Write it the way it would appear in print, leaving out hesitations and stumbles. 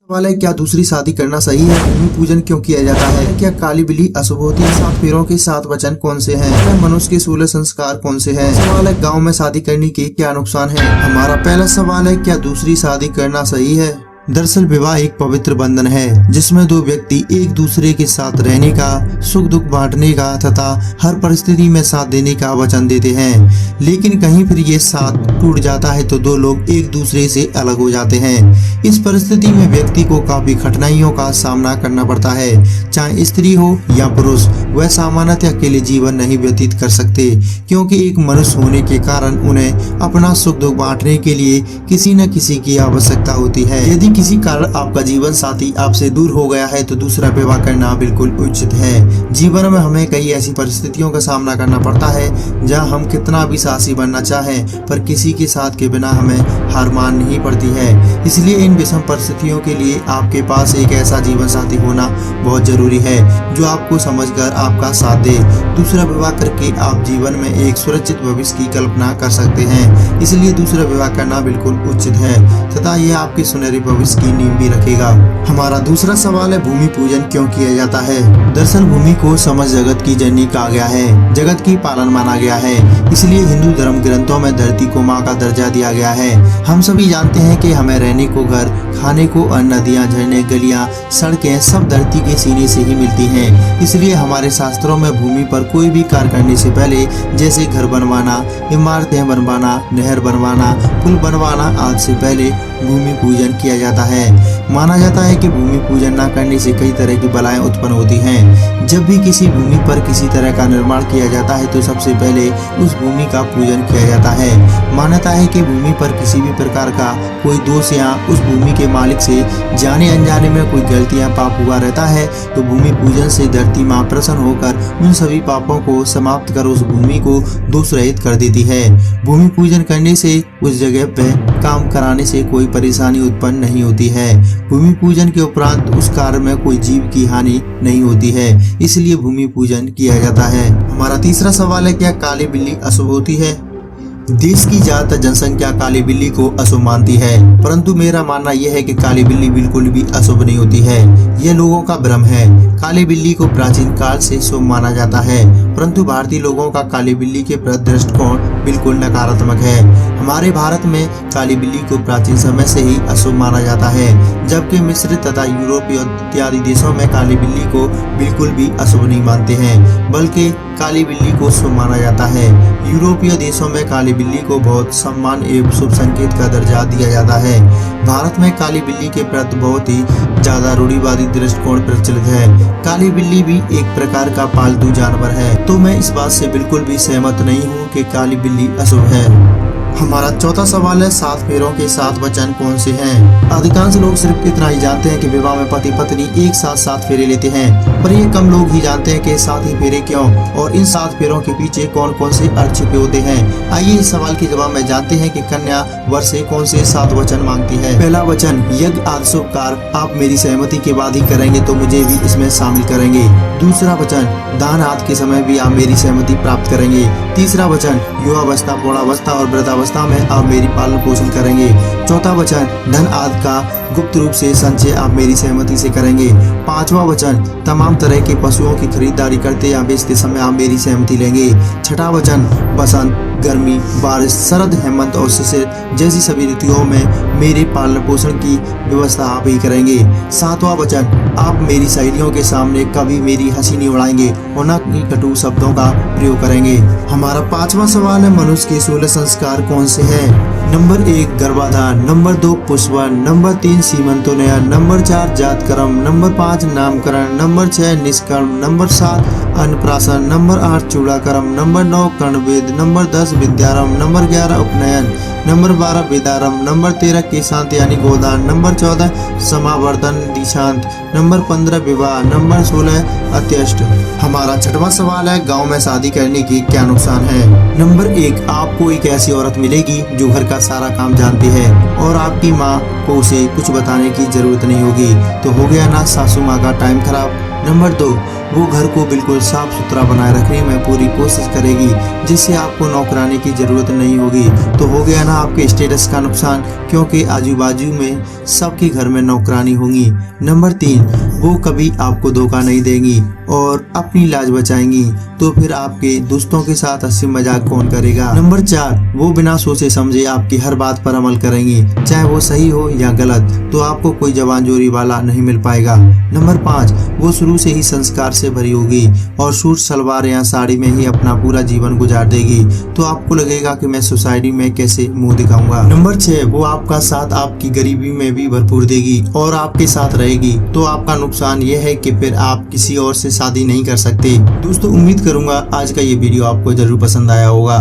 सवाल है, क्या दूसरी शादी करना सही है? भूमि पूजन क्यों किया जाता है? क्या काली बिल्ली अशुभ होती है? 7 फेरों के 7 वचन कौन से हैं? मनुष्य के 16 संस्कार कौन से हैं? सवाल है, गांव में शादी करने के क्या नुकसान है? हमारा पहला सवाल है, क्या दूसरी शादी करना सही है? दरअसल विवाह एक पवित्र बंधन है जिसमें दो व्यक्ति एक दूसरे के साथ रहने का, सुख दुख बांटने का तथा हर परिस्थिति में साथ देने का वचन देते हैं। लेकिन कहीं फिर ये साथ टूट जाता है तो दो लोग एक दूसरे से अलग हो जाते हैं। इस परिस्थिति में व्यक्ति को काफी कठिनाइयों का सामना करना पड़ता है। चाहे स्त्री हो या पुरुष, वह सामान्यतः अकेले जीवन नहीं व्यतीत कर सकते, क्योंकि एक मनुष्य होने के कारण उन्हें अपना सुख दुख बांटने के लिए किसी न किसी की आवश्यकता होती है। यदि किसी कारण आपका जीवन साथी आपसे दूर हो गया है तो दूसरा विवाह करना बिल्कुल उचित है। जीवन में हमें कई ऐसी परिस्थितियों का सामना करना पड़ता है जहां हम कितना भी साहसी बनना चाहें पर किसी के साथ के बिना हमें हार माननी पड़ती है। इसलिए इन विषम परिस्थितियों के लिए आपके पास एक ऐसा जीवन साथी होना बहुत जरूरी है जो आपको समझकर आपका साथ दे। दूसरा विवाह करके आप जीवन में एक सुरक्षित भविष्य की कल्पना कर सकते हैं, इसलिए दूसरा विवाह करना बिल्कुल उचित है तथा यह आपके सुनहरे भविष्य की नींव भी रखेगा। हमारा दूसरा सवाल है, भूमि पूजन क्यों किया जाता है? दरअसल भूमि को समस्त जगत की जननी कहा गया है, जगत की पालन माना गया है। इसलिए हिंदू धर्म ग्रंथों में धरती को माँ का दर्जा दिया गया है। हम सभी जानते हैं कि हमें रहने को घर, खाने को अन्न, नदियाँ, झरने, गलियाँ, सड़कें सब धरती के सीने से ही मिलती हैं। इसलिए हमारे शास्त्रों में भूमि पर कोई भी कार्य करने से पहले, जैसे घर बनवाना, इमारतें बनवाना, नहर बनवाना, पुल बनवाना आदि से पहले भूमि पूजन किया जाता है। माना जाता है कि भूमि पूजन न करने से कई तरह की बलाएं उत्पन्न होती हैं। जब भी किसी भूमि पर किसी तरह का निर्माण किया जाता है तो सबसे पहले उस भूमि का पूजन किया जाता है। मान्यता है कि भूमि पर किसी भी प्रकार का कोई दोष या उस भूमि के मालिक से जाने अनजाने में कोई गलती या पाप हुआ रहता है तो भूमि पूजन से धरती माँ प्रसन्न होकर उन सभी पापों को समाप्त कर उस भूमि को दोष रहित कर देती है। भूमि पूजन करने से उस जगह पे काम कराने से कोई परेशानी उत्पन्न नहीं होती है। भूमि पूजन के उपरांत उस कार्य में कोई जीव की हानि नहीं होती है, इसलिए भूमि पूजन किया जाता है। हमारा तीसरा सवाल है, क्या काली बिल्ली अशुभ होती है? देश की ज्यादातर जनसंख्या काली बिल्ली को अशुभ मानती है, परंतु मेरा मानना यह है कि काली बिल्ली बिल्कुल भी अशुभ नहीं होती है। यह लोगों का भ्रम है। काली बिल्ली को प्राचीन काल से शुभ माना जाता है, परंतु भारतीय लोगों का काली बिल्ली के प्रति दृष्टिकोण बिल्कुल नकारात्मक है। हमारे भारत में काली बिल्ली को प्राचीन समय से ही अशुभ माना जाता है, जबकि मिस्र तथा यूरोपीय इत्यादि देशों में काली बिल्ली को बिल्कुल भी अशुभ नहीं मानते हैं, बल्कि काली बिल्ली को शुभ माना जाता है। यूरोपीय देशों में काली बिल्ली को बहुत सम्मान एवं शुभ संकेत का दर्जा दिया जाता है। भारत में काली बिल्ली के प्रति बहुत ही ज्यादा रूढ़िवादी दृष्टिकोण प्रचलित है। काली बिल्ली भी एक प्रकार का पालतू जानवर है, तो मैं इस बात से बिल्कुल भी सहमत नहीं हूँ कि काली बिल्ली अशुभ है। हमारा चौथा सवाल है, 7 फेरों के 7 वचन कौन से हैं? अधिकांश लोग सिर्फ इतना ही जानते हैं कि विवाह में पति पत्नी एक साथ 7 फेरे लेते हैं, पर ये कम लोग ही जानते हैं कि 7 ही फेरे क्यों और इन 7 फेरों के पीछे कौन कौन से अर्थ छिपे होते हैं। आइए इस सवाल के जवाब में जानते हैं कि कन्या वर से कौन से 7 वचन मांगती है। पहला वचन, यज्ञ आदि शुभ कार्य आप मेरी सहमति के बाद ही करेंगे तो मुझे भी इसमें शामिल करेंगे। दूसरा वचन, दान आदि के समय भी आप मेरी सहमति प्राप्त करेंगे। तीसरा वचन, युवावस्था, प्रौढ़ावस्था और वृद्धावस्था में आप मेरी पालन पोषण करेंगे। चौथा वचन, धन आदि का गुप्त रूप से संचय आप मेरी सहमति से करेंगे। पांचवा वचन, तमाम तरह के पशुओं की खरीदारी करते या बेचते समय आप मेरी सहमति लेंगे। छठा वचन, बसंत, गर्मी, बारिश, शरद, हेमंत और शिशिर जैसी सभी ऋतुओं में मेरे पालन पोषण की व्यवस्था आप ही करेंगे। सातवां वचन, आप मेरी सहेलियों के सामने कभी मेरी हंसी नहीं उड़ाएंगे और न कि कटु शब्दों का प्रयोग करेंगे। हमारा पांचवा सवाल है, मनुष्य के 16 संस्कार कौन से हैं? नंबर 1 गर्भाधान, नंबर 2 पुष्पन, नंबर 3 सीमंतोन्नयन, नंबर 4 जातकर्म, नंबर 5 नामकरण, नंबर 6 निष्कर्म, नंबर 7 अन्नप्राशन, नंबर 8 चूड़ाकर्म, नंबर 9 कर्णवेद, नंबर 10 विद्यारंभ, नंबर 11 उपनयन, नंबर 12 वेदारंभ, नंबर 13 केशांत यानी गोदान, नंबर 14 समावर्तन दीक्षांत, नंबर 15 विवाह, नंबर 16 अत्यष्ट। हमारा छठवां सवाल है, गांव में शादी करने की क्या नुकसान है? नंबर 1, आपको एक ऐसी औरत मिलेगी जो घर का सारा काम जानती है और आपकी माँ को उसे कुछ बताने की जरूरत नहीं होगी, तो हो गया ना सासू माँ का टाइम खराब। नंबर 2, वो घर को बिल्कुल साफ सुथरा बनाए रखने में पूरी कोशिश करेगी, जिससे आपको नौकरानी की जरूरत नहीं होगी। तो हो गया ना आपके स्टेटस का नुकसान, क्योंकि आजू बाजू में सबके घर में नौकरानी होंगी। नंबर 3, वो कभी आपको धोखा नहीं देंगी और अपनी लाज बचाएंगी, तो फिर आपके दोस्तों के साथ हंसी मजाक कौन करेगा। नंबर 4, वो बिना सोचे समझे आपकी हर बात पर अमल करेंगी, चाहे वो सही हो या गलत, तो आपको कोई जबानजोरी वाला नहीं मिल पाएगा। नंबर 5, वो शुरू से ही संस्कार से भरी होगी और सूट सलवार या साड़ी में ही अपना पूरा जीवन गुजार देगी, तो आपको लगेगा कि मैं सोसाइटी में कैसे मुंह दिखाऊंगा। नंबर 6, वो आपका साथ आपकी गरीबी में भी भरपूर देगी और आपके साथ रहेगी, तो आपका नुकसान ये है कि फिर आप किसी और से शादी नहीं कर सकते। दोस्तों, उम्मीद करूंगा आज का ये वीडियो आपको जरूर पसंद आया होगा।